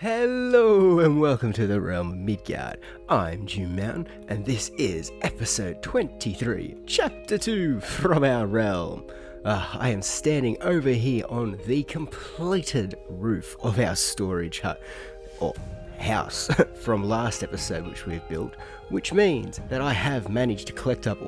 Hello and welcome to the realm of Midgard. I'm June Mountain and this is episode 23, chapter 2 from our realm. I am standing over here on the completed roof of our storage hut, or house, from last episode which we've built, which means that I have managed to collect up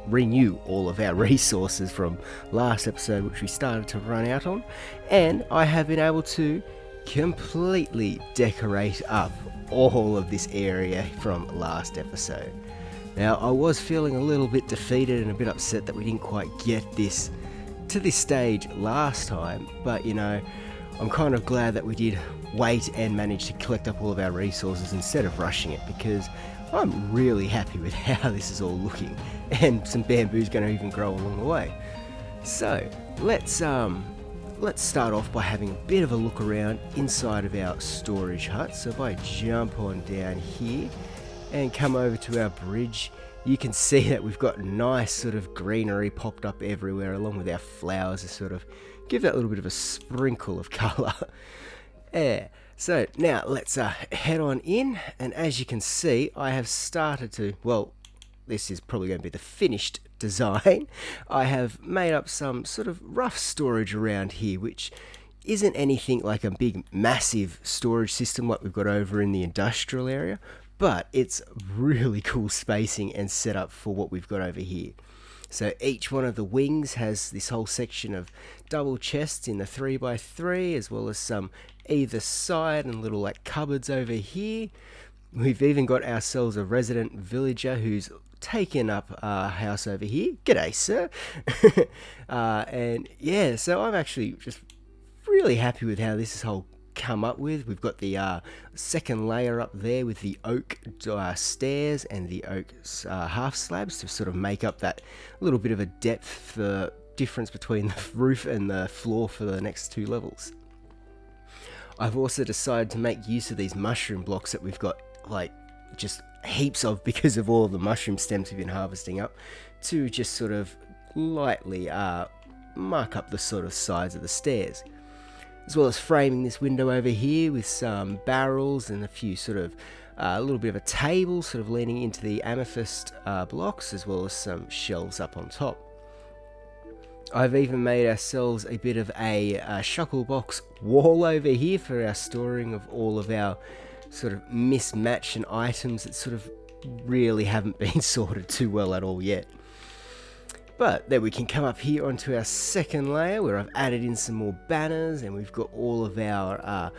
renew all of our resources from last episode which we started to run out on, and I have been able to completely decorate up all of this area from last episode. Now, I was feeling a little bit defeated and a bit upset that we didn't quite get this to this stage last time, but you know, I'm kind of glad that we did wait and manage to collect up all of our resources instead of rushing it, because I'm really happy with how this is all looking, and some bamboo's going to even grow along the way. So let's start off by having a bit of a look around inside of our storage hut. So if I jump on down here and come over to our bridge, you can see that we've got nice sort of greenery popped up everywhere, along with our flowers to sort of give that little bit of a sprinkle of colour. Yeah. So now let's head on in, and as you can see, I have started to, this is probably going to be the finished design. I have made up some sort of rough storage around here, which isn't anything like a big massive storage system like we've got over in the industrial area, but it's really cool spacing and setup for what we've got over here. So each one of the wings has this whole section of double chests in the 3x3, as well as some either side and little like cupboards over here. We've even got ourselves a resident villager who's taken up our house over here. G'day, sir. And yeah, so I'm actually just really happy with how this is whole come up with. We've got the second layer up there with the oak stairs and the oak half slabs to sort of make up that little bit of a depth difference between the roof and the floor for the next two levels. I've also decided to make use of these mushroom blocks that we've got like just heaps of because of all the mushroom stems we've been harvesting up, to just sort of lightly mark up the sort of sides of the stairs, as well as framing this window over here with some barrels and a few sort of a little bit of a table sort of leaning into the amethyst blocks, as well as some shelves up on top. I've even made ourselves a bit of a shuckle box wall over here for our storing of all of our sort of mismatch and items that sort of really haven't been sorted too well at all yet. But then we can come up here onto our second layer, where I've added in some more banners, and we've got all of our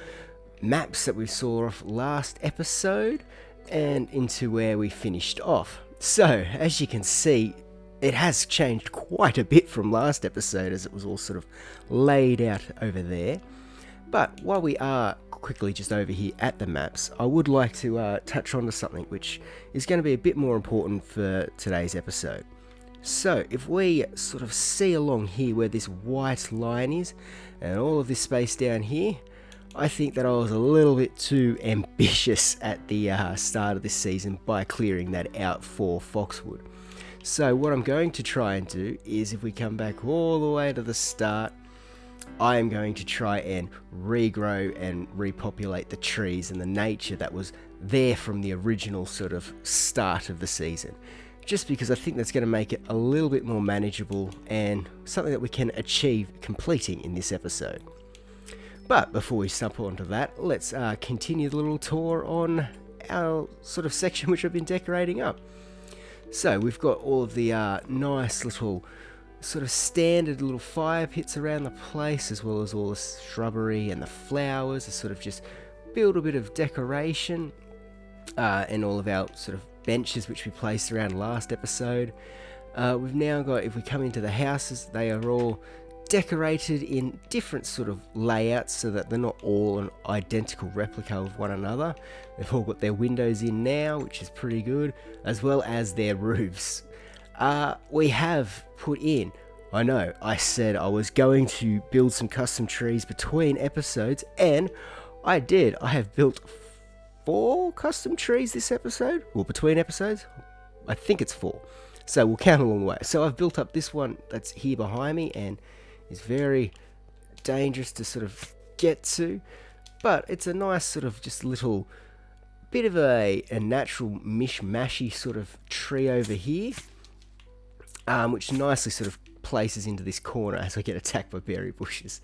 maps that we saw off last episode and into where we finished off. So as you can see, it has changed quite a bit from last episode, as it was all sort of laid out over there. But while we are quickly just over here at the maps, I would like to touch on to something which is going to be a bit more important for today's episode. So if we sort of see along here where this white line is and all of this space down here, I think that I was a little bit too ambitious at the start of this season by clearing that out for Foxwood. So what I'm going to try and do is, if we come back all the way to the start, I am going to try and regrow and repopulate the trees and the nature that was there from the original sort of start of the season, just because I think that's going to make it a little bit more manageable and something that we can achieve completing in this episode. But before we stumble onto that, let's continue the little tour on our sort of section which I've been decorating up. So we've got all of the nice little sort of standard little fire pits around the place, as well as all the shrubbery and the flowers to sort of just build a bit of decoration, and all of our sort of benches which we placed around last episode. We've now got, if we come into the houses, they are all decorated in different sort of layouts so that they're not all an identical replica of one another. They've all got their windows in now, which is pretty good, as well as their roofs. We have put in, I know, I said I was going to build some custom trees between episodes, and I did. I have built 4 custom trees this episode, well, between episodes. I think it's 4, so we'll count along the way. So I've built up this one that's here behind me and is very dangerous to sort of get to. But it's a nice sort of just little bit of a natural mishmashy sort of tree over here, which nicely sort of places into this corner as I get attacked by berry bushes.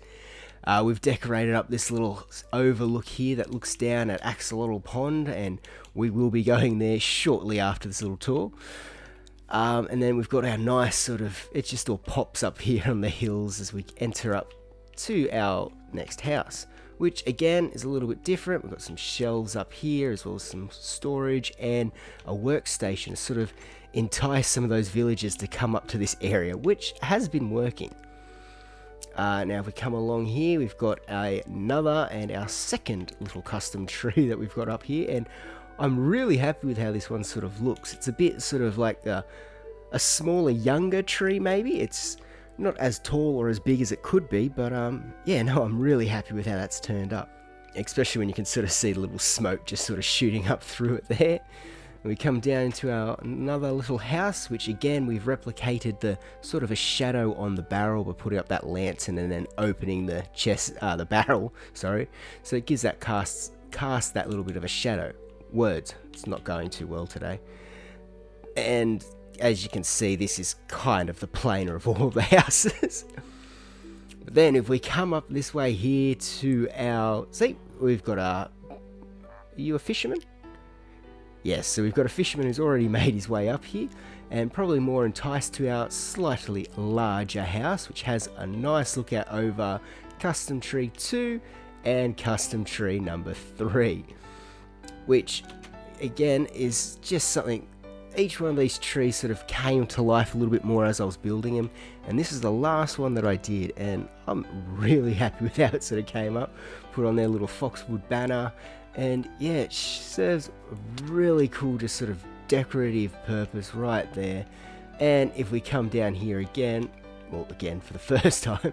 We've decorated up this little overlook here that looks down at Axolotl Pond, and we will be going there shortly after this little tour. And then we've got our nice sort of, it just all pops up here on the hills as we enter up to our next house, which again is a little bit different. We've got some shelves up here as well as some storage and a workstation to sort of entice some of those villagers to come up to this area, which has been working. Now if we come along here, we've got another and our second little custom tree that we've got up here, and I'm really happy with how this one sort of looks. It's a bit sort of like a smaller, younger tree maybe. It's not as tall or as big as it could be, but yeah, no, I'm really happy with how that's turned up. Especially when you can sort of see the little smoke just sort of shooting up through it there. And we come down into our another little house, which again we've replicated the sort of a shadow on the barrel by putting up that lantern and then opening the the barrel, sorry. So it gives that cast that little bit of a shadow. Words, it's not going too well today. And as you can see, this is kind of the planer of all the houses. But then if we come up this way here to our, see, we've got are you a fisherman? Yes, so we've got a fisherman who's already made his way up here, and probably more enticed to our slightly larger house, which has a nice look out over custom tree 2 and custom tree number 3, which again is just something. Each one of these trees sort of came to life a little bit more as I was building them, and this is the last one that I did, and I'm really happy with how it sort of came up. Put on their little foxwood banner, and yeah, it serves a really cool just sort of decorative purpose right there. And if we come down here again, well again for the first time,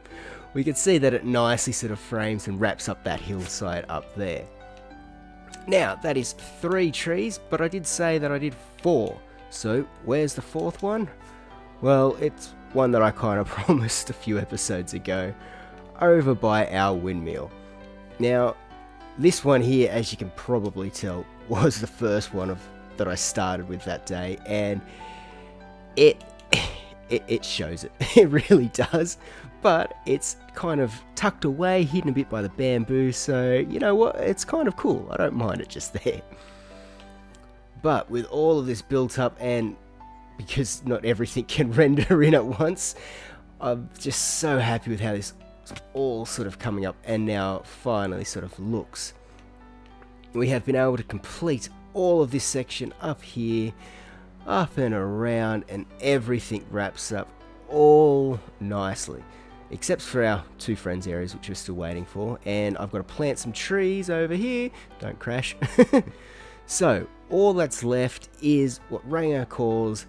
we can see that it nicely sort of frames and wraps up that hillside up there. Now that is 3 trees, but I did say that I did 4. So where's the 4th one? Well, it's one that I kind of promised a few episodes ago, over by our windmill. Now this one here, as you can probably tell, was the first one that I started with that day, and it shows it. It really does. But it's kind of tucked away, hidden a bit by the bamboo, so you know what, it's kind of cool. I don't mind it just there. But with all of this built up, and because not everything can render in at once, I'm just so happy with how this is all sort of coming up and now finally sort of looks. We have been able to complete all of this section up here, up and around, and everything wraps up all nicely. Except for our 2 friends areas, which we're still waiting for. And I've got to plant some trees over here. Don't crash. So, all that's left is what Ranger calls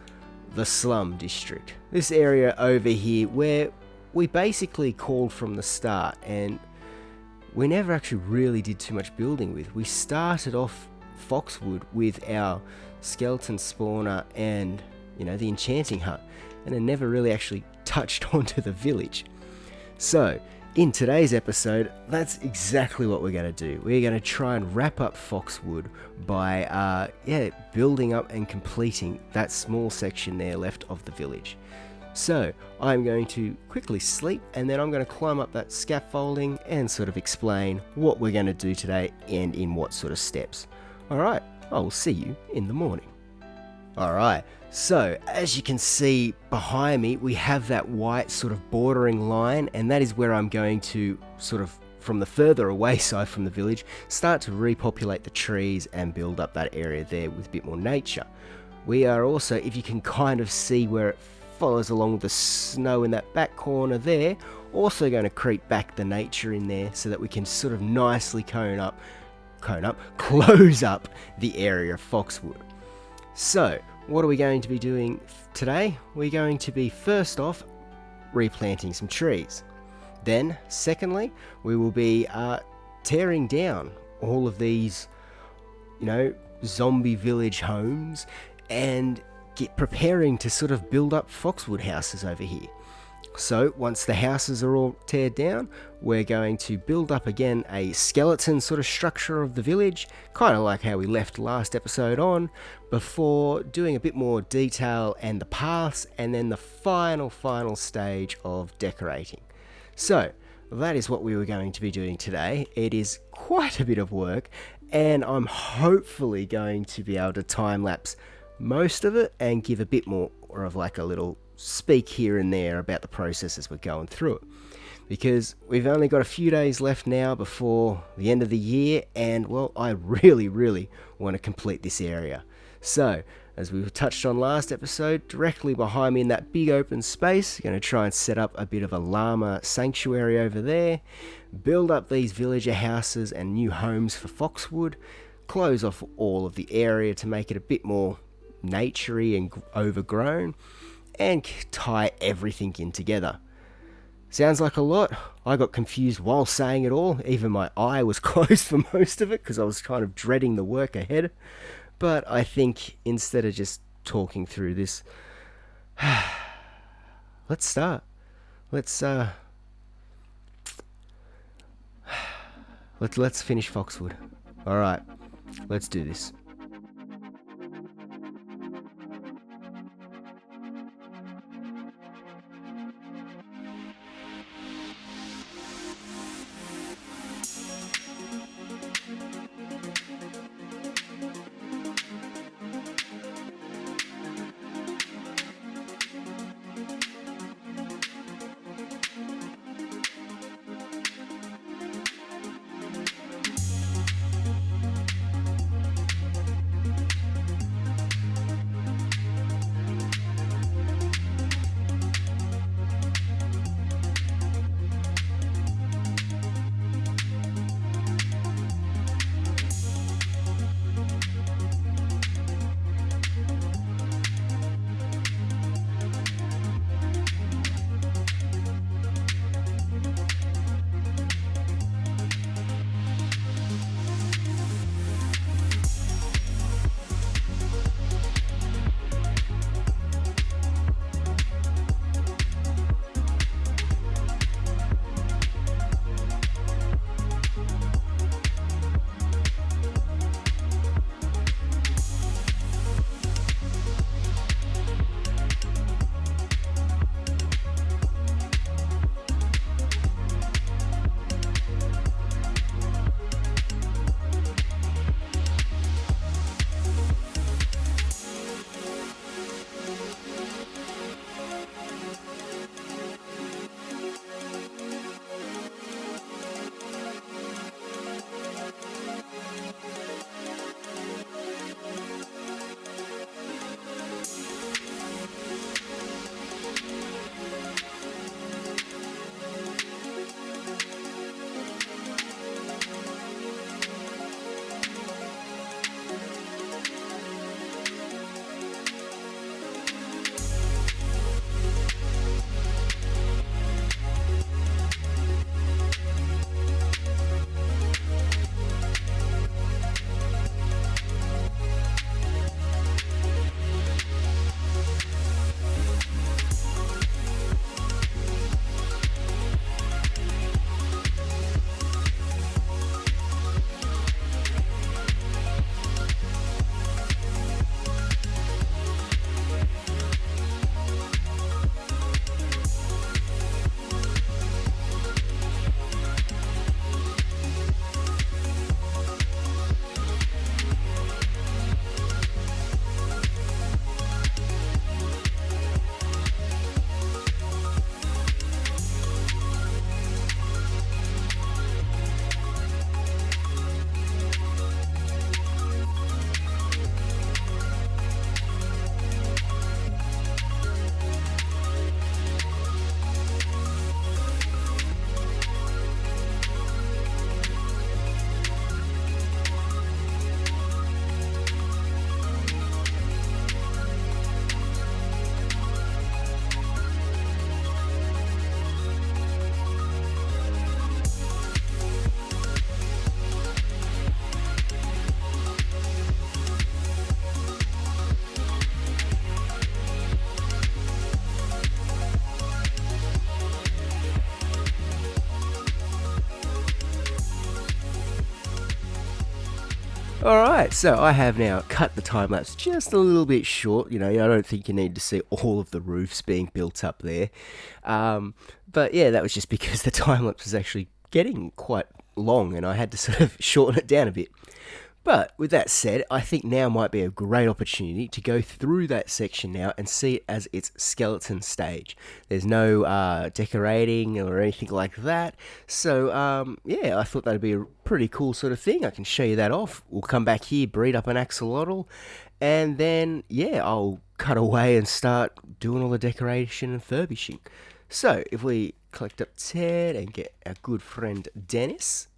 the slum district. This area over here where we basically called from the start, and we never actually really did too much building with. We started off Foxwood with our skeleton spawner and, you know, the enchanting hut, and then never really actually touched onto the village. So, in today's episode, that's exactly what we're going to do. We're going to try and wrap up Foxwood by building up and completing that small section there left of the village. So, I'm going to quickly sleep, and then I'm going to climb up that scaffolding and sort of explain what we're going to do today and in what sort of steps. Alright, I will see you in the morning. Alright, so as you can see behind me, we have that white sort of bordering line, and that is where I'm going to sort of, from the further away side from the village, start to repopulate the trees and build up that area there with a bit more nature. We are also, if you can kind of see where it follows along with the snow in that back corner there, also going to creep back the nature in there so that we can sort of nicely close up the area of Foxwood. So, what are we going to be doing today? We're going to be, first off, replanting some trees. Then, secondly, we will be tearing down all of these, you know, zombie village homes and preparing to sort of build up Foxwood houses over here. So once the houses are all teared down, we're going to build up again a skeleton sort of structure of the village, kind of like how we left last episode on, before doing a bit more detail and the paths, and then the final stage of decorating. So that is what we were going to be doing today. It is quite a bit of work, and I'm hopefully going to be able to time-lapse most of it and give a bit more of like a little speak here and there about the process as we're going through it, because we've only got a few days left now before the end of the year, and well, I really want to complete this area. So as we touched on last episode, directly behind me in that big open space, going to try and set up a bit of a llama sanctuary over there, build up these villager houses and new homes for Foxwood, close off all of the area to make it a bit more naturey and overgrown, and tie everything in together. Sounds like a lot. I got confused while saying it all. Even my eye was closed for most of it because I was kind of dreading the work ahead. But I think instead of just talking through this, let's start. Let's finish Foxwood. All right, let's do this. Alright, so I have now cut the time lapse just a little bit short. You know, I don't think you need to see all of the roofs being built up there. But yeah, that was just because the time lapse was actually getting quite long and I had to sort of shorten it down a bit. But with that said, I think now might be a great opportunity to go through that section now and see it as its skeleton stage. There's no decorating or anything like that. So yeah, I thought that'd be a pretty cool sort of thing. I can show you that off. We'll come back here, breed up an axolotl, and then yeah, I'll cut away and start doing all the decoration and furbishing. So if we collect up Ted and get our good friend Dennis.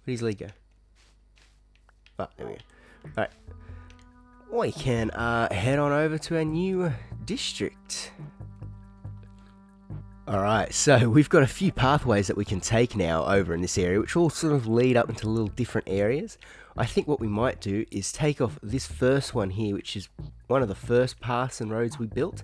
Where'd his leg go? Oh, there we go. Alright. We can head on over to our new district. Alright, so we've got a few pathways that we can take now over in this area, which all sort of lead up into little different areas. I think what we might do is take off this first one here, which is one of the first paths and roads we built,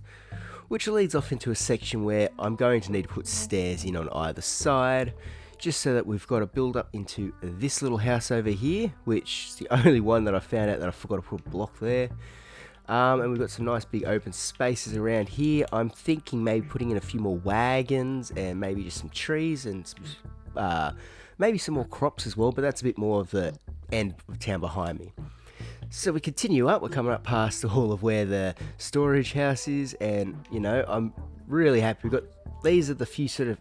which leads off into a section where I'm going to need to put stairs in on either side, just so that we've got to build up into this little house over here, which is the only one that I found out that I forgot to put a block there. And we've got some nice big open spaces around here. I'm thinking maybe putting in a few more wagons and maybe just some trees and some, maybe some more crops as well, but that's a bit more of the end of town behind me. So we continue up, we're coming up past all of where the storage house is, and you know, I'm really happy. We've got, these are the few sort of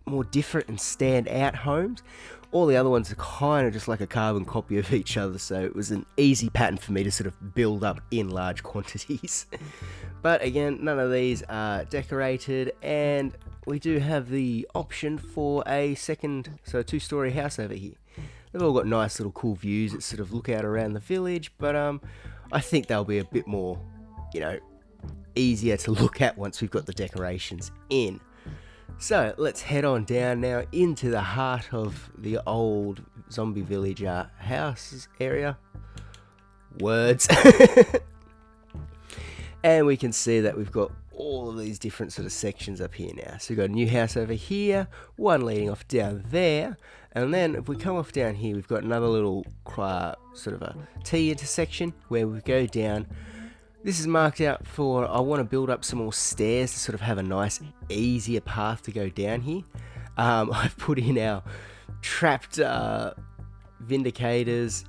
more different and stand out homes. All the other ones are kind of just like a carbon copy of each other, so it was an easy pattern for me to sort of build up in large quantities. But again, none of these are decorated, and we do have the option for a second, so a two-story house over here. They've all got nice little cool views that sort of look out around the village, but I think they'll be a bit more, you know, easier to look at once we've got the decorations in. So let's head on down now into the heart of the old zombie village houses area. Words. And we can see that we've got all of these different sort of sections up here now. So we've got a new house over here, one leading off down there, and then if we come off down here, we've got another little sort of a T intersection where we go down. This is marked out for, I want to build up some more stairs to sort of have a nice, easier path to go down here. I've put in our trapped vindicators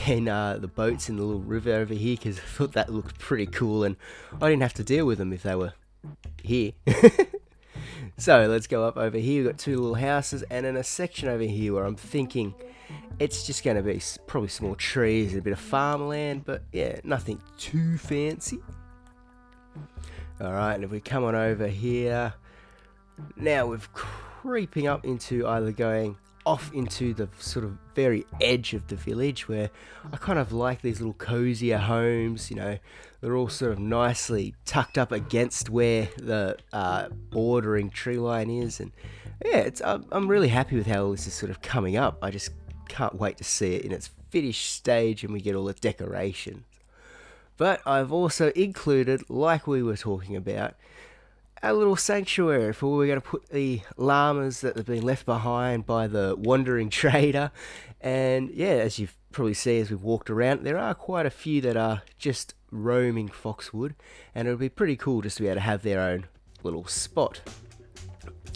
and the boats in the little river over here because I thought that looked pretty cool and I didn't have to deal with them if they were here. So let's go up over here. We've got two little houses and then a section over here where I'm thinking it's just going to be probably some more trees and a bit of farmland, but yeah, nothing too fancy. Alright, and if we come on over here, now we're creeping up into either going off into the sort of very edge of the village where I kind of like these little cozier homes, you know, they're all sort of nicely tucked up against where the bordering tree line is, and yeah, I'm really happy with how all this is sort of coming up. I just can't wait to see it in its finished stage and we get all the decorations. But I've also included, like we were talking about, a little sanctuary for where we're going to put the llamas that have been left behind by the wandering trader. And yeah, as you've probably seen as we've walked around, there are quite a few that are just roaming Foxwood, and it'll be pretty cool just to be able to have their own little spot.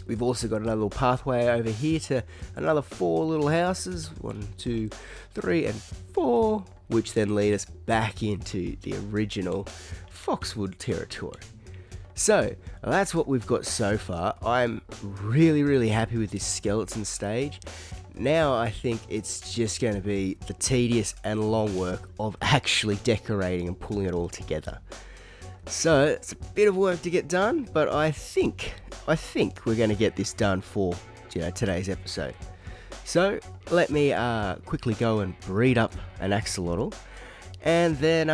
We've also got another little pathway over here to another 4 little houses, 1, 2, 3 and 4, which then lead us back into the original Foxwood territory. So that's what we've got so far. I'm really happy with this skeleton stage. Now I think it's just going to be the tedious and long work of actually decorating and pulling it all together. So it's a bit of work to get done, but I think we're going to get this done for today's episode. So let me quickly go and breed up an axolotl, and then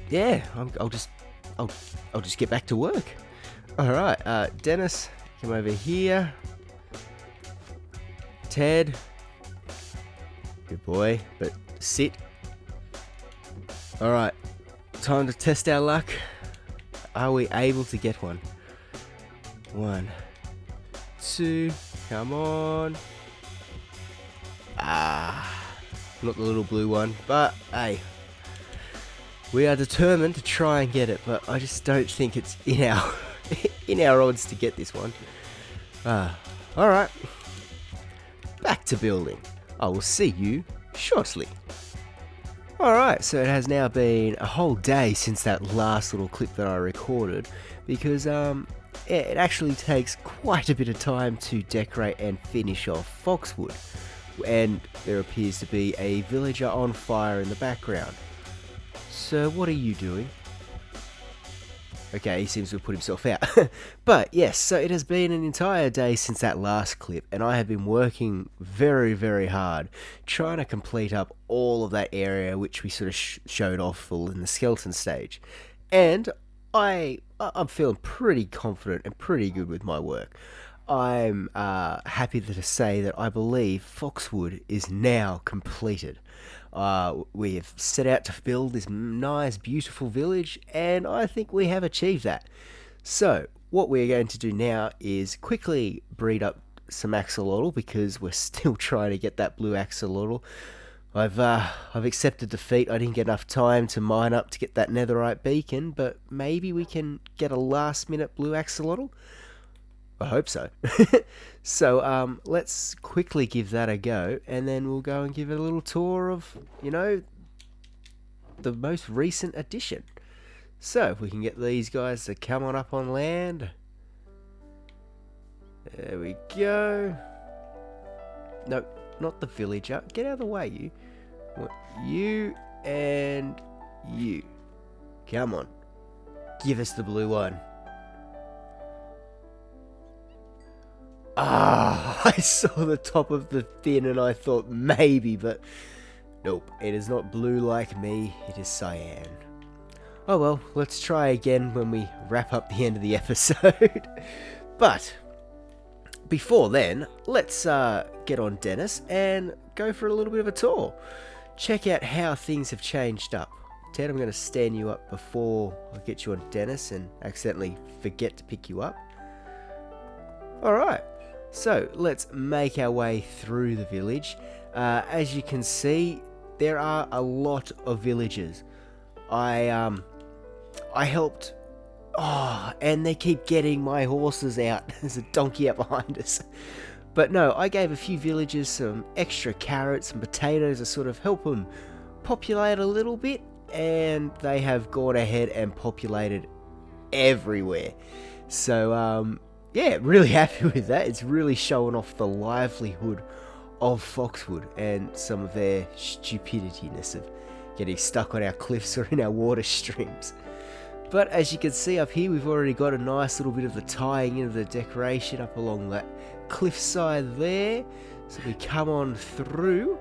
yeah, I'll just get back to work. All right, Dennis, come over here. Ted, good boy, but sit. All right, time to test our luck. Are we able to get one? 1, 2, come on. not the little blue one, but hey, we are determined to try and get it, but I just don't think it's in our in our odds to get this one. Alright, back to building. I will see you shortly. Alright, so it has now been a whole day since that last little clip that I recorded, because it actually takes quite a bit of time to decorate and finish off Foxwood, and there appears to be a villager on fire in the background. So what are you doing? Okay, he seems to have put himself out. But yes, so it has been an entire day since that last clip, and I have been working very, very hard trying to complete up all of that area which we sort of showed off full in the skeleton stage. And I'm feeling pretty confident and pretty good with my work. I'm happy to say that I believe Foxwood is now completed. We have set out to build this nice, beautiful village, and I think we have achieved that. So, what we're going to do now is quickly breed up some axolotl, because we're still trying to get that blue axolotl. I've accepted defeat. I didn't get enough time to mine up to get that netherite beacon, but maybe we can get a last-minute blue axolotl. I hope so. So let's quickly give that a go, and then we'll go and give it a little tour of, the most recent addition. So if we can get these guys to come on up on land. There we go. No, not the villager. Get out of the way, you. You and you. Come on. Give us the blue one. I saw the top of the fin and I thought maybe, but nope, it is not blue like me, it is cyan. Oh well, let's try again when we wrap up the end of the episode. But before then, let's get on Dennis and go for a little bit of a tour. Check out how things have changed up. Ted, I'm going to stand you up before I get you on Dennis and accidentally forget to pick you up. Alright. So let's make our way through the village. As you can see, there are a lot of villagers. I helped. Oh, and they keep getting my horses out. There's a donkey out behind us. But no, I gave a few villagers some extra carrots and potatoes to sort of help them populate a little bit, and they have gone ahead and populated everywhere. So yeah, really happy with that. It's really showing off the livelihood of Foxwood and some of their stupidityness of getting stuck on our cliffs or in our water streams. But as you can see up here, we've already got a nice little bit of the tying in of the decoration up along that cliffside there. So we come on through.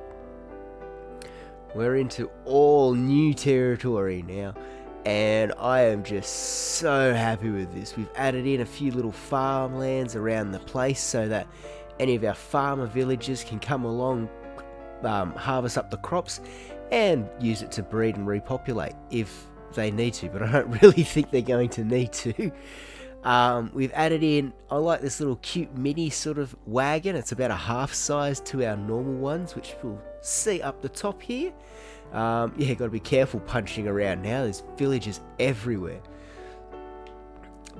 We're into all new territory now. And I am just so happy with this. We've added in a few little farmlands around the place so that any of our farmer villagers can come along, harvest up the crops, and use it to breed and repopulate if they need to. But I don't really think they're going to need to. We've added in, I like this little cute mini sort of wagon. It's about a half size to our normal ones, which we'll see up the top here. Yeah, got to be careful punching around now. There's villagers everywhere.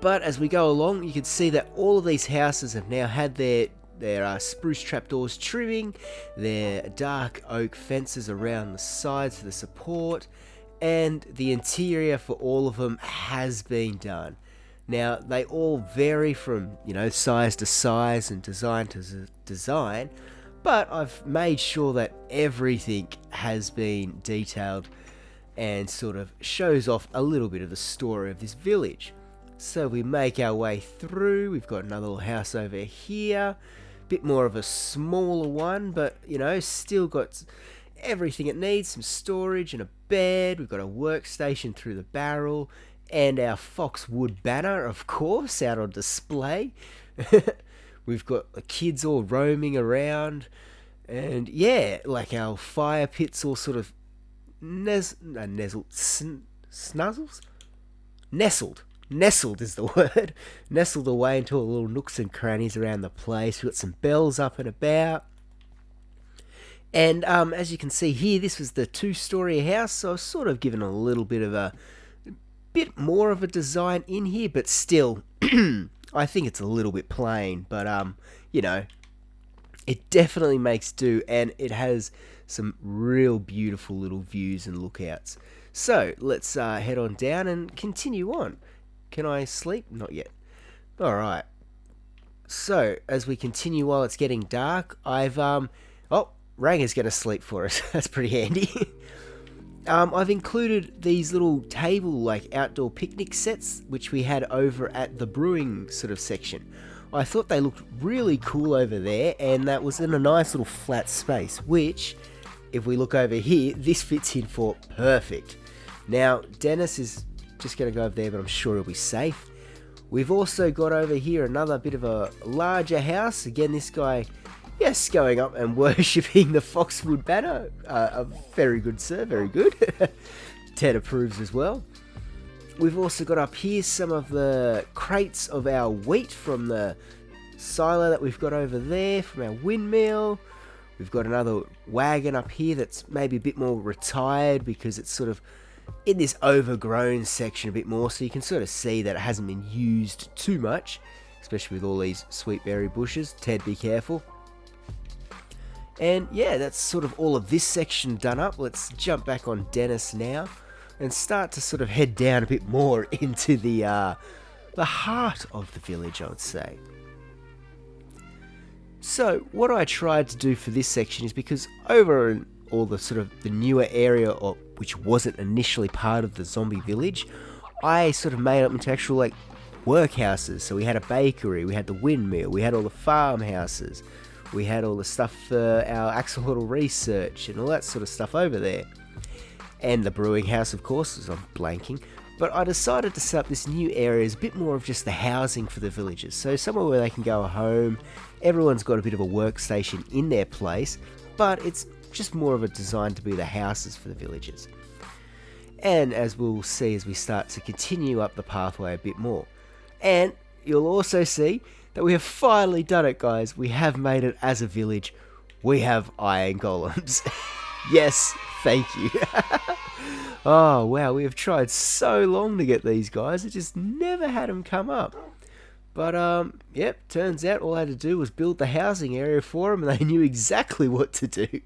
But as we go along, you can see that all of these houses have now had their spruce trapdoors trimming, their dark oak fences around the sides for the support, and the interior for all of them has been done. Now, they all vary from, size to size and design to design, but I've made sure that everything has been detailed and sort of shows off a little bit of the story of this village. So we make our way through. We've got another little house over here. Bit more of a smaller one, but, still got everything it needs. Some storage and a bed. We've got a workstation through the barrel. And our Foxwood banner, of course, out on display. We've got the kids all roaming around, and yeah, like our fire pits all sort of nestled is the word, nestled away into little nooks and crannies around the place. We've got some bells up and about, And as you can see here, this was the 2-story house, so I was sort of given a little bit of a bit more of a design in here, but still, I think it's a little bit plain, but you know, it definitely makes do, and it has some real beautiful little views and lookouts. So let's head on down and continue on. Can I sleep? Not yet. Alright. So, as we continue while it's getting dark, I've, oh, Ranger's going to sleep for us. That's pretty handy. I've included these little table, like, outdoor picnic sets, which we had over at the brewing sort of section. I thought they looked really cool over there, and that was in a nice little flat space, which, if we look over here, this fits in for perfect. Now, Dennis is just going to go over there, but I'm sure he'll be safe. We've also got over here another bit of a larger house. Again, this guy, yes, going up and worshipping the Foxwood banner. Very good, sir, very good. Ted approves as well. We've also got up here some of the crates of our wheat from the silo that we've got over there, from our windmill. We've got another wagon up here that's maybe a bit more retired because it's sort of in this overgrown section a bit more, so you can sort of see that it hasn't been used too much, especially with all these sweet berry bushes. Ted, be careful. And yeah, that's sort of all of this section done up. Let's jump back on Dennis now and start to sort of head down a bit more into the heart of the village, I would say. So what I tried to do for this section is, because over in all the sort of the newer area, or which wasn't initially part of the zombie village, I sort of made up into actual like workhouses. So we had a bakery, we had the windmill, we had all the farmhouses, we had all the stuff for our axolotl research and all that sort of stuff over there. And the brewing house, of course, as I'm blanking. But I decided to set up this new area as a bit more of just the housing for the villagers. So somewhere where they can go home, everyone's got a bit of a workstation in their place, but it's just more of a design to be the houses for the villagers. And as we'll see as we start to continue up the pathway a bit more. And you'll also see that we have finally done it, guys. We have made it as a village. We have iron golems. Yes, thank you. Oh, wow, we have tried so long to get these guys. It just never had them come up. But, yep, turns out all I had to do was build the housing area for them, and they knew exactly what to do.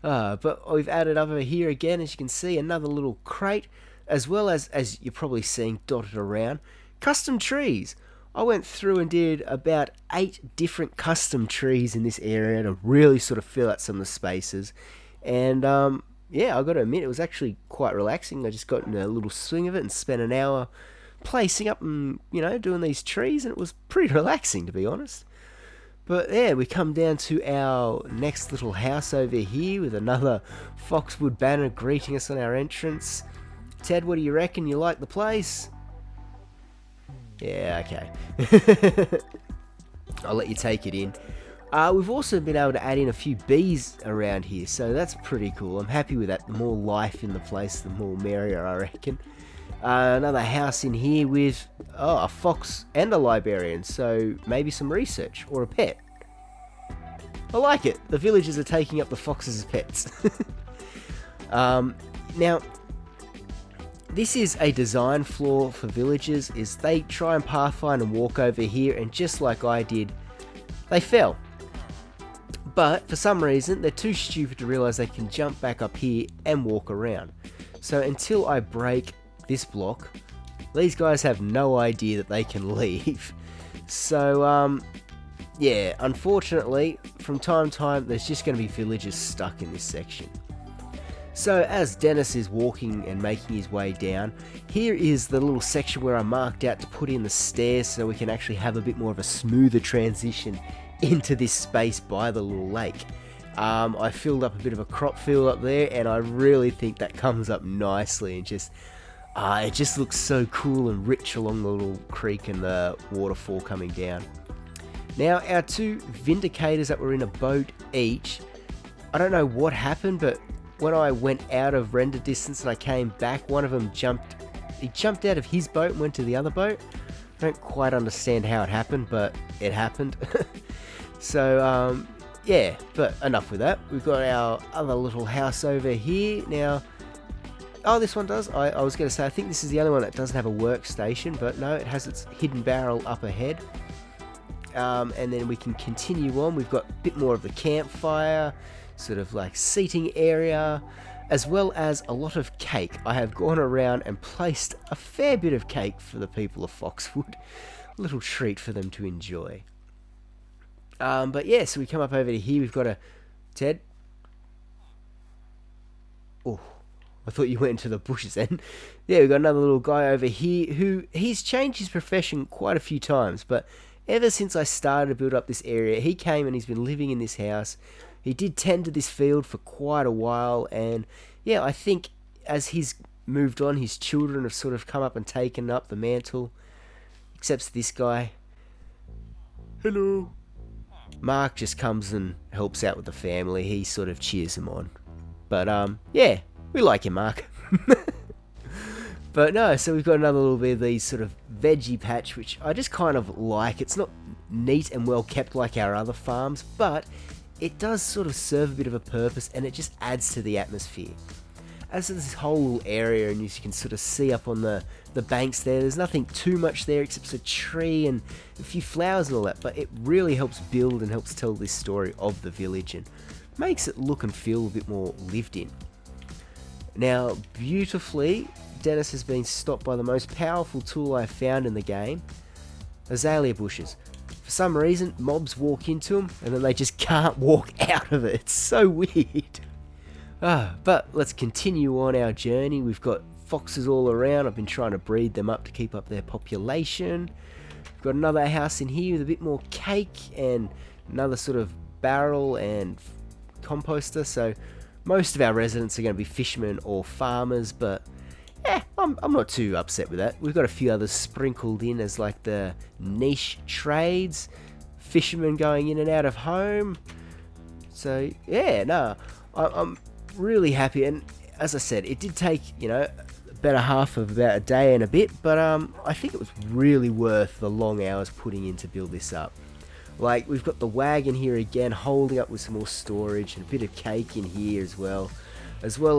But we've added over here again, as you can see, another little crate, as well as you're probably seeing dotted around, custom trees. I went through and did about 8 different custom trees in this area to really sort of fill out some of the spaces. And, yeah, I've got to admit, it was actually quite relaxing. I just got in a little swing of it and spent an hour placing up and, you know, doing these trees, and it was pretty relaxing, to be honest. But yeah, we come down to our next little house over here with another Foxwood banner greeting us on our entrance. Ted, what do you reckon? You like the place? Yeah, okay. I'll let you take it in. We've also been able to add in a few bees around here, so that's pretty cool. I'm happy with that. The more life in the place, the more merrier, I reckon. Another house in here with a fox and a librarian, so maybe some research or a pet. I like it. The villagers are taking up the foxes as pets. Now, this is a design flaw for villagers, is they try and pathfind and walk over here, and just like I did, they fell. But for some reason, they're too stupid to realise they can jump back up here and walk around. So until I break this block, these guys have no idea that they can leave. So, yeah, unfortunately, from time to time, there's just going to be villagers stuck in this section. So as Dennis is walking and making his way down, here is the little section where I marked out to put in the stairs so we can actually have a bit more of a smoother transition into this space by the little lake. I filled up a bit of a crop field up there, and I really think that comes up nicely and just it just looks so cool and rich along the little creek and the waterfall coming down. Now, our 2 Vindicators that were in a boat each, I don't know what happened, but when I went out of render distance and I came back, one of them jumped out of his boat and went to the other boat. I don't quite understand how it happened, but it happened. So, yeah, but enough with that. We've got our other little house over here. Now, oh, this one does. I was going to say, I think this is the only one that doesn't have a workstation, but no, it has its hidden barrel up ahead. And then we can continue on. We've got a bit more of the campfire, sort of like seating area, as well as a lot of cake. I have gone around and placed a fair bit of cake for the people of Foxwood. A little treat for them to enjoy. But yeah, so we come up over to here. We've got a... Ted? Oh, I thought you went into the bushes then. Yeah, we've got another little guy over here who... He's changed his profession quite a few times, but ever since I started to build up this area, he came and he's been living in this house. He did tend to this field for quite a while, and yeah, I think as he's moved on, his children have sort of come up and taken up the mantle, except this guy. Hello. Mark just comes and helps out with the family. He sort of cheers them on. But yeah, we like you, Mark. But no, so we've got another little bit of these sort of veggie patch, which I just kind of like. It's not neat and well kept like our other farms, but it does sort of serve a bit of a purpose, and it just adds to the atmosphere. As to this whole little area, and as you can sort of see up on the banks there's nothing too much there except a tree and a few flowers and all that, but it really helps build and helps tell this story of the village and makes it look and feel a bit more lived in. Now, beautifully, Dennis has been stopped by the most powerful tool I've found in the game, azalea bushes. For some reason, mobs walk into them and then they just can't walk out of it. It's so weird. But let's continue on our journey. We've got foxes all around. I've been trying to breed them up to keep up their population. We've got another house in here with a bit more cake and another sort of barrel and composter. So most of our residents are going to be fishermen or farmers, but I'm not too upset with that. We've got a few others sprinkled in as like the niche trades, fishermen going in and out of home. So yeah, no, I'm really happy. And as I said, it did take, better half of about a day and a bit, but I think it was really worth the long hours putting in to build this up. Like, we've got the wagon here again, holding up with some more storage and a bit of cake in here as well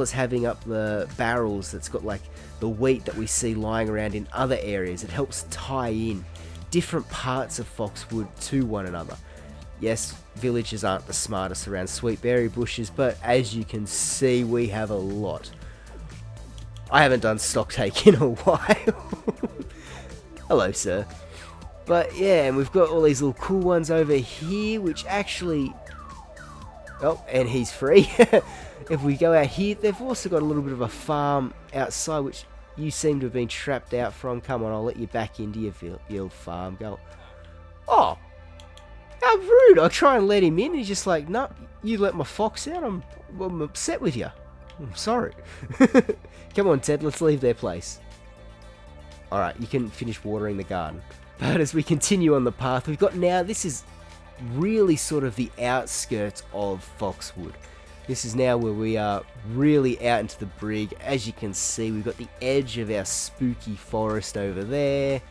as having up the barrels that's got like the wheat that we see lying around in other areas. It helps tie in different parts of Foxwood to one another. Yes, villagers aren't the smartest around sweet berry bushes, but as you can see, we have a lot. I haven't done stock take in a while. Hello, sir. But yeah, and we've got all these little cool ones over here, which actually... Oh, and he's free. If we go out here, they've also got a little bit of a farm outside, which you seem to have been trapped out from. Come on, I'll let you back into your farm. Go. Oh, how rude. I'll try and let him in. He's just like, no, you let my fox out. I'm upset with you. I'm sorry. Come on, Ted, let's leave their place. Alright, you can finish watering the garden. But as we continue on the path, we've got now, this is really sort of the outskirts of Foxwood. This is now where we are really out into the brig. As you can see, we've got the edge of our spooky forest over there.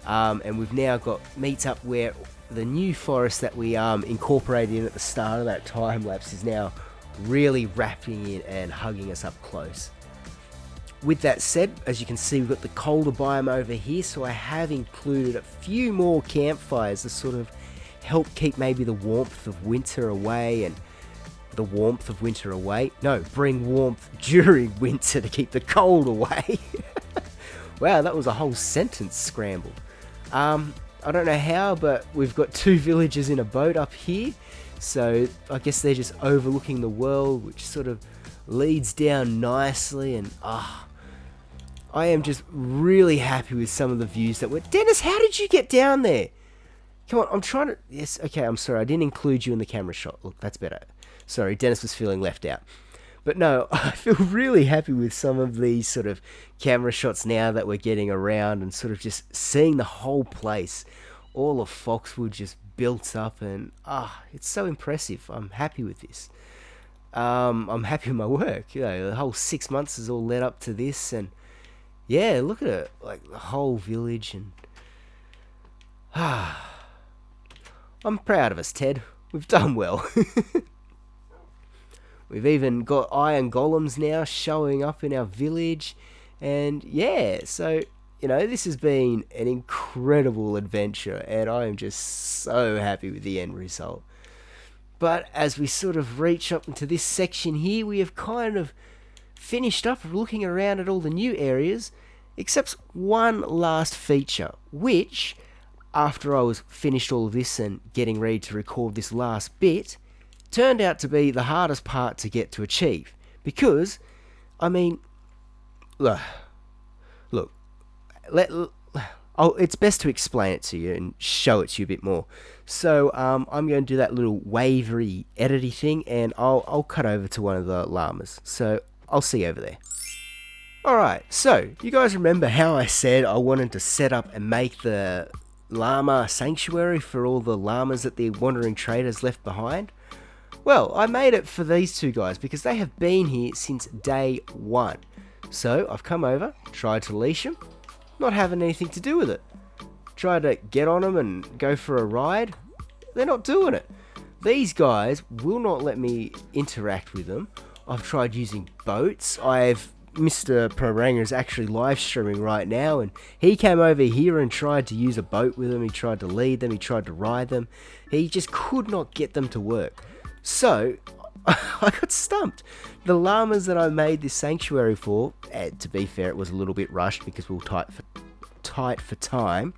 And we've now got meets up where the new forest that we incorporated in at the start of that time lapse is now really wrapping in and hugging us up close. With that said, as you can see, we've got the colder biome over here, so I have included a few more campfires to sort of help keep maybe the warmth of winter away and bring warmth during winter to keep the cold away. Wow, that was a whole sentence scrambled. I don't know how, but we've got two villagers in a boat up here, so I guess they're just overlooking the world, which sort of leads down nicely, and I am just really happy with some of the views that were... Dennis, how did you get down there? Come on, I'm trying to... Yes, okay, I'm sorry, I didn't include you in the camera shot. Look, that's better. Sorry, Dennis was feeling left out. But no, I feel really happy with some of these sort of camera shots now that we're getting around and sort of just seeing the whole place. All of Foxwood just built up, and it's so impressive. I'm happy with this. I'm happy with my work. The whole 6 months has all led up to this, and yeah, look at it, like the whole village, and I'm proud of us, Ted. we've done well. We've even got iron golems now showing up in our village. And yeah, so, this has been an incredible adventure, and I am just so happy with the end result. But as we sort of reach up into this section here, we have kind of finished up looking around at all the new areas, except one last feature, which, after I was finished all of this and getting ready to record this last bit, turned out to be the hardest part to get to achieve. Because, look, it's best to explain it to you and show it to you a bit more. So I'm going to do that little wavery edity thing, and I'll cut over to one of the llamas. So I'll see you over there. Alright, so you guys remember how I said I wanted to set up and make the llama sanctuary for all the llamas that the wandering traders left behind? Well, I made it for these two guys because they have been here since day one. So I've come over, tried to leash them, not having anything to do with it. Tried to get on them and go for a ride, they're not doing it. These guys will not let me interact with them. I've tried using boats. Mr. Proranger is actually live streaming right now, and he came over here and tried to use a boat with them. He tried to lead them, he tried to ride them. He just could not get them to work. So, I got stumped. The llamas that I made this sanctuary for, and to be fair, it was a little bit rushed because we were tight for time,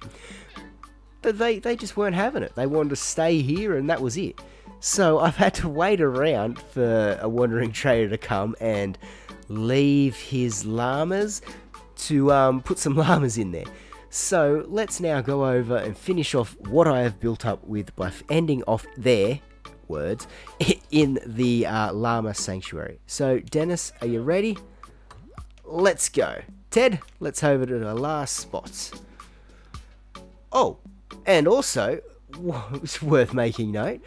but they just weren't having it. They wanted to stay here, and that was it. So, I've had to wait around for a wandering trader to come and leave his llamas to put some llamas in there. So, let's now go over and finish off what I have built up with by ending off there. Words in the llama sanctuary. So Dennis, are you ready? Let's go. Ted, let's over to the last spots. Oh, and also it's worth making note,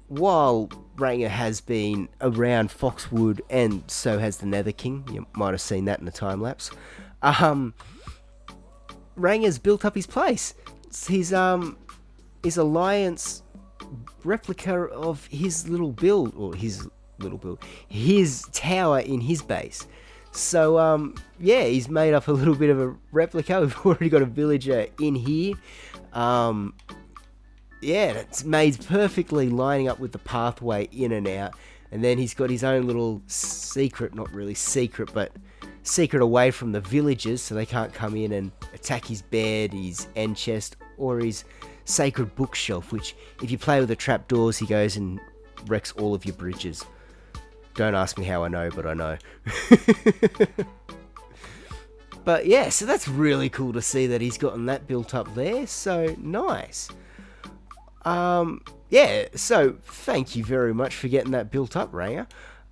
while Ranger has been around Foxwood, and so has the Nether King, you might have seen that in the time lapse, Ranger's built up his place. It's his alliance replica of his tower in his base. So yeah, he's made up a little bit of a replica. We've already got a villager in here. Yeah, it's made perfectly lining up with the pathway in and out, and then he's got his own little secret, not really secret, but secret away from the villagers, so they can't come in and attack his bed, his end chest, or his sacred bookshelf, which if you play with the trapdoors, he goes and wrecks all of your bridges. Don't ask me how I know, but I know. But yeah, so that's really cool to see that he's gotten that built up there. So nice. Yeah, so thank you very much for getting that built up, Ranger.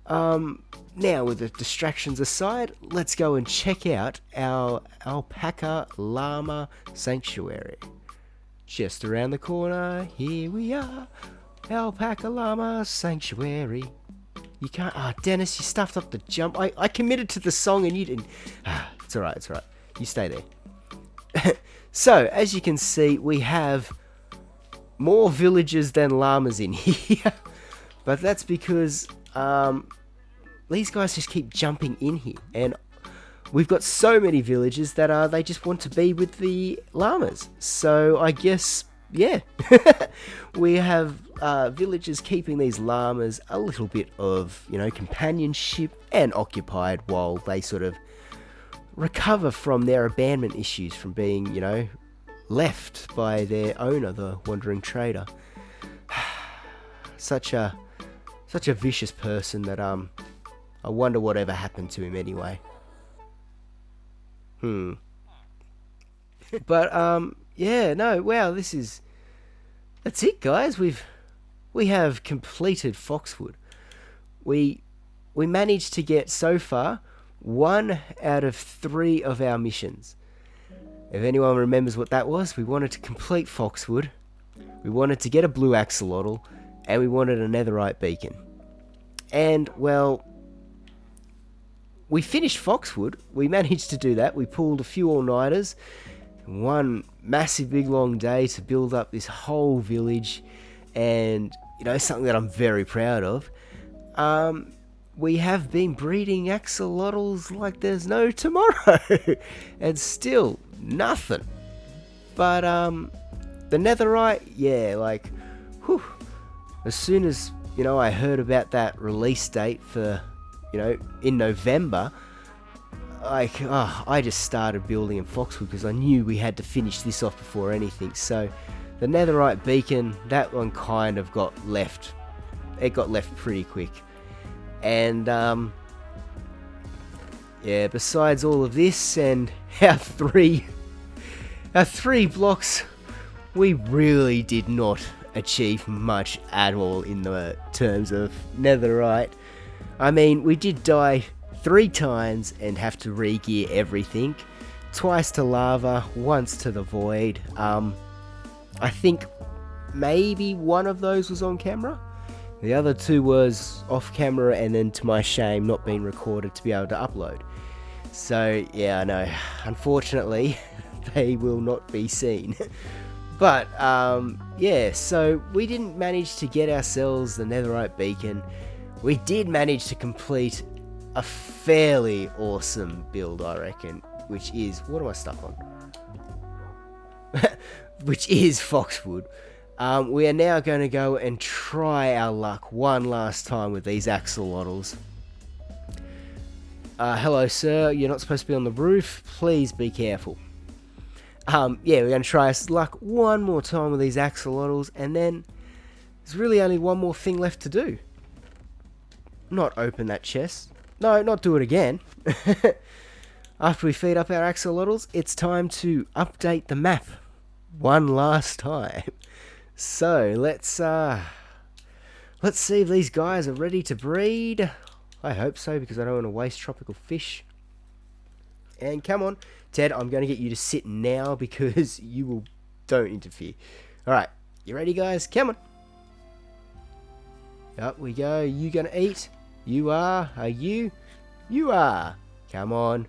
Now, with the distractions aside, let's go and check out our alpaca llama sanctuary. Just around the corner, here we are, alpaca llama sanctuary. You can't, Dennis, you stuffed up the jump. I committed to the song and you didn't. It's alright. You stay there. So, as you can see, we have more villagers than llamas in here. But that's because these guys just keep jumping in here. And we've got so many villagers that they just want to be with the llamas. So I guess, yeah, we have villagers keeping these llamas a little bit of, companionship and occupied while they sort of recover from their abandonment issues from being, left by their owner, the wandering trader. Such a vicious person that I wonder whatever happened to him anyway. But yeah, no, wow, that's it, guys. We have completed Foxwood. We managed to get so far 1 out of 3 of our missions. If anyone remembers what that was, we wanted to complete Foxwood, we wanted to get a blue axolotl, and we wanted a netherite beacon. And, well, we finished Foxwood. We managed to do that. We pulled a few all-nighters, one massive big long day to build up this whole village, and something that I'm very proud of. We have been breeding axolotls like there's no tomorrow, and still nothing. But the netherite, yeah, like, whew, as soon as I heard about that release date for in November, like, I just started building in Foxwood because I knew we had to finish this off before anything. So the netherite beacon, that one kind of got left. It got left pretty quick. And yeah, besides all of this and our three blocks, we really did not achieve much at all in the terms of netherite. I mean, we did die 3 times and have to re-gear everything. Twice to lava, once to the void. I think maybe one of those was on camera. The other 2 was off camera and then, to my shame, not being recorded to be able to upload. So yeah, I know, unfortunately they will not be seen. But yeah, so we didn't manage to get ourselves the netherite beacon. We did manage to complete a fairly awesome build, I reckon, which is, what am I stuck on? Which is Foxwood. We are now going to go and try our luck one last time with these axolotls. Hello sir, you're not supposed to be on the roof, please be careful. Yeah, we're going to try our luck one more time with these axolotls, and then there's really only one more thing left to do. Not open that chest. No, not do it again. After we feed up our axolotls, it's time to update the map one last time. So let's see if these guys are ready to breed. I hope so, because I don't want to waste tropical fish. And come on, Ted, I'm going to get you to sit now because don't interfere. Alright, you ready guys? Come on. Up we go. You going to eat? You are. Are you? You are. Come on.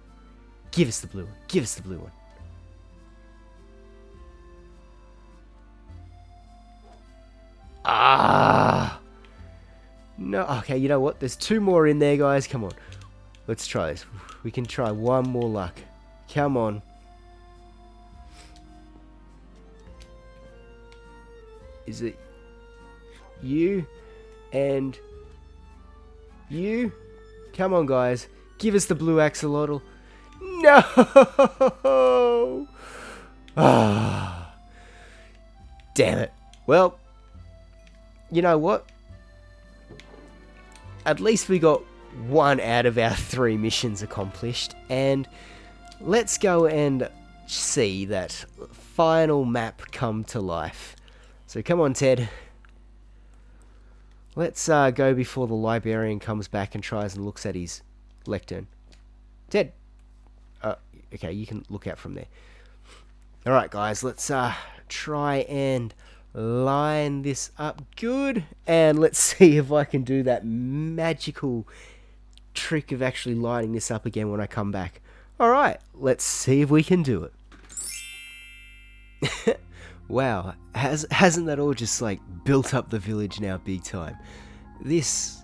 Give us the blue one. Give us the blue one. Ah. No. Okay, you know what? There's 2 more in there, guys. Come on. Let's try this. We can try one more luck. Come on. Is it you and you? Come on, guys. Give us the blue axolotl. No! Ah. Damn it. Well, you know what? At least we got 1 out of our 3 missions accomplished, and let's go and see that final map come to life. So come on, Ted. Let's go before the librarian comes back and tries and looks at his lectern. Ted. Okay, you can look out from there. Alright guys, let's try and line this up good, and let's see if I can do that magical trick of actually lining this up again when I come back. Alright, let's see if we can do it. Wow, hasn't that all just like built up the village now big time? This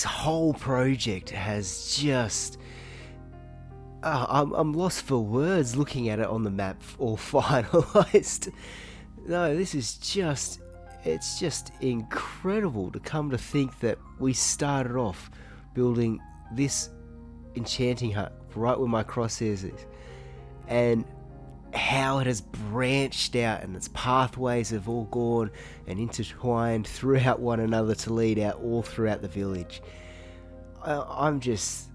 whole project has just... I'm lost for words looking at it on the map all finalized. No, this is just... It's just incredible to come to think that we started off building this enchanting hut right where my crosshairs is, and how it has branched out and its pathways have all gone and intertwined throughout one another to lead out all throughout the village. I'm just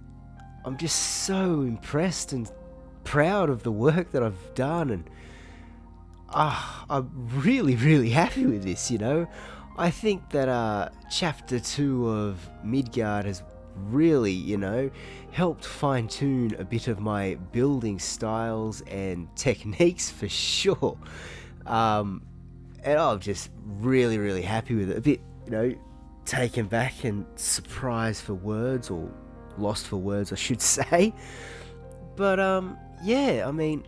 so impressed and proud of the work that I've done, and I'm really happy with this, I think that chapter 2 of Midgard has really, helped fine-tune a bit of my building styles and techniques for sure. And I'm just really happy with it. A bit, taken back and surprised for words, or lost for words I should say. But yeah, I mean,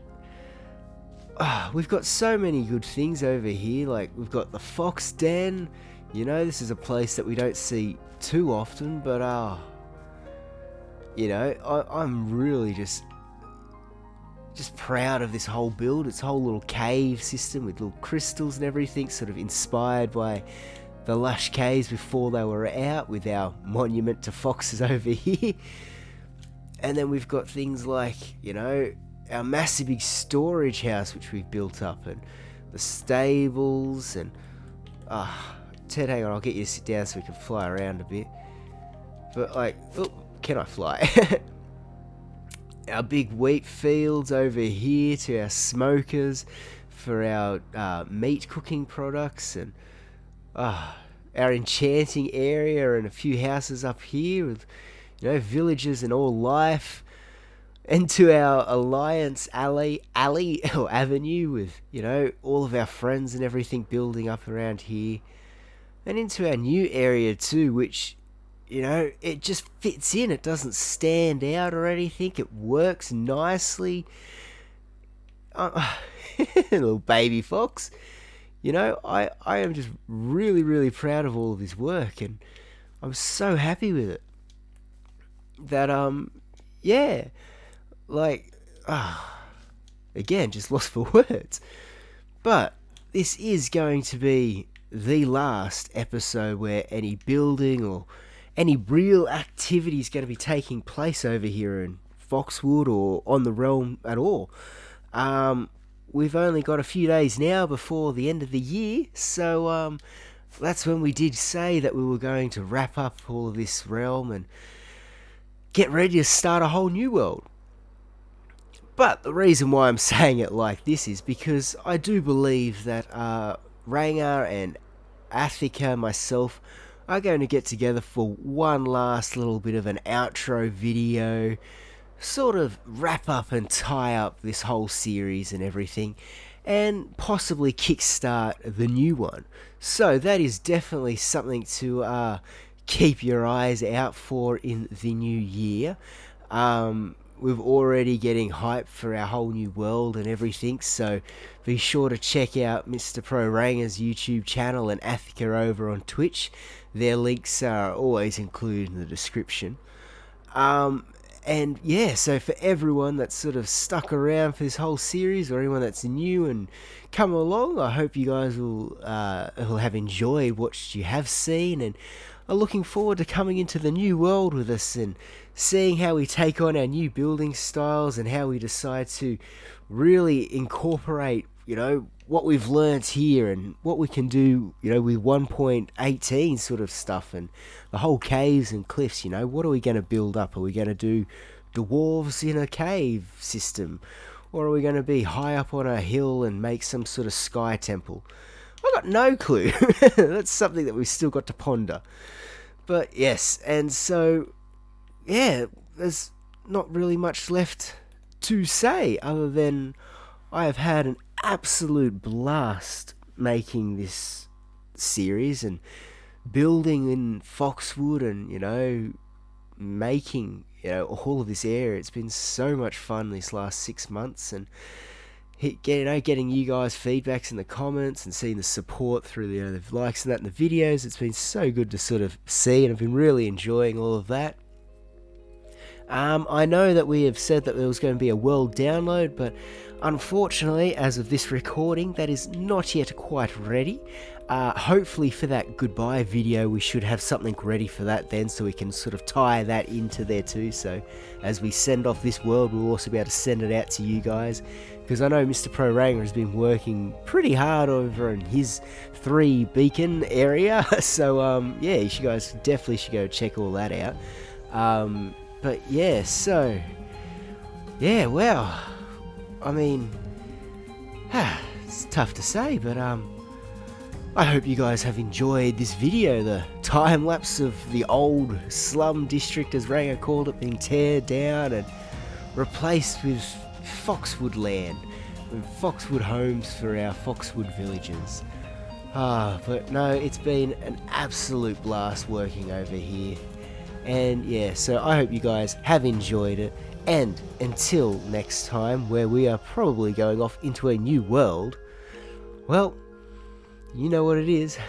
we've got so many good things over here. Like, we've got the fox den, You know, this is a place that we don't see too often, but you know, I'm really just proud of this whole build. It's whole little cave system with little crystals and everything, sort of inspired by the lush caves before they were out, with our monument to foxes over here. And then we've got things like, you know, our massive big storage house which we've built up, and the stables, and Ted, hang on, I'll get you to sit down so we can fly around a bit. But like, oh, can I fly? Our big wheat fields over here to our smokers for our meat cooking products, and our enchanting area, and a few houses up here with, you know, villages and all life. And to our Alliance alley or avenue with, you know, all of our friends and everything building up around here. And into our new area too, which, you know, it just fits in. It doesn't stand out or anything. It works nicely. Little baby fox. You know, I am just really, really proud of all of this work, and I'm so happy with it. That, yeah, like, again, just lost for words. But this is going to be the last episode where any building or any real activity is going to be taking place over here in Foxwood or on the realm at all. We've only got a few days now before the end of the year, so that's when we did say that we were going to wrap up all of this realm and get ready to start a whole new world. But the reason why I'm saying it like this is because I do believe that Rangar and Athika, myself, are going to get together for one last little bit of an outro video, sort of wrap up and tie up this whole series and everything, and possibly kickstart the new one. So that is definitely something to keep your eyes out for in the new year. We're already getting hyped for our whole new world and everything, so be sure to check out Mr. Pro Ranger's YouTube channel and Athika over on Twitch. Their links are always included in the description. And yeah, so for everyone that's sort of stuck around for this whole series, or anyone that's new and come along, I hope you guys will have enjoyed what you have seen, and are looking forward to coming into the new world with us and seeing how we take on our new building styles, and how we decide to really incorporate, you know, what we've learnt here and what we can do, you know, with 1.18 sort of stuff, and the whole caves and cliffs. You know, what are we going to build up? Are we going to do dwarves in a cave system, or are we going to be high up on a hill and make some sort of sky temple? I got no clue. That's something that we've still got to ponder. But yes, and so yeah, there's not really much left to say other than I have had an absolute blast making this series and building in Foxwood, and, you know, making, you know, all of this area. It's been so much fun these last 6 months, and getting you guys feedbacks in the comments and seeing the support through the, you know, the likes and that in the videos. It's been so good to sort of see, and I've been really enjoying all of that. I know that we have said that there was going to be a world download, but unfortunately, as of this recording, that is not yet quite ready. Hopefully for that goodbye video, we should have something ready for that then, so we can sort of tie that into there too. So as we send off this world, we'll also be able to send it out to you guys, because I know Mr. Pro Ranger has been working pretty hard over in his 3 beacon area. So yeah, you guys definitely should go check all that out. But yeah, so yeah, well, I mean, it's tough to say, but I hope you guys have enjoyed this video, the time lapse of the old slum district, as Ranger called it, being teared down and replaced with Foxwood land, with Foxwood homes for our Foxwood villagers. But no, it's been an absolute blast working over here. And yeah, so I hope you guys have enjoyed it, and until next time, where we are probably going off into a new world, well, you know what it is.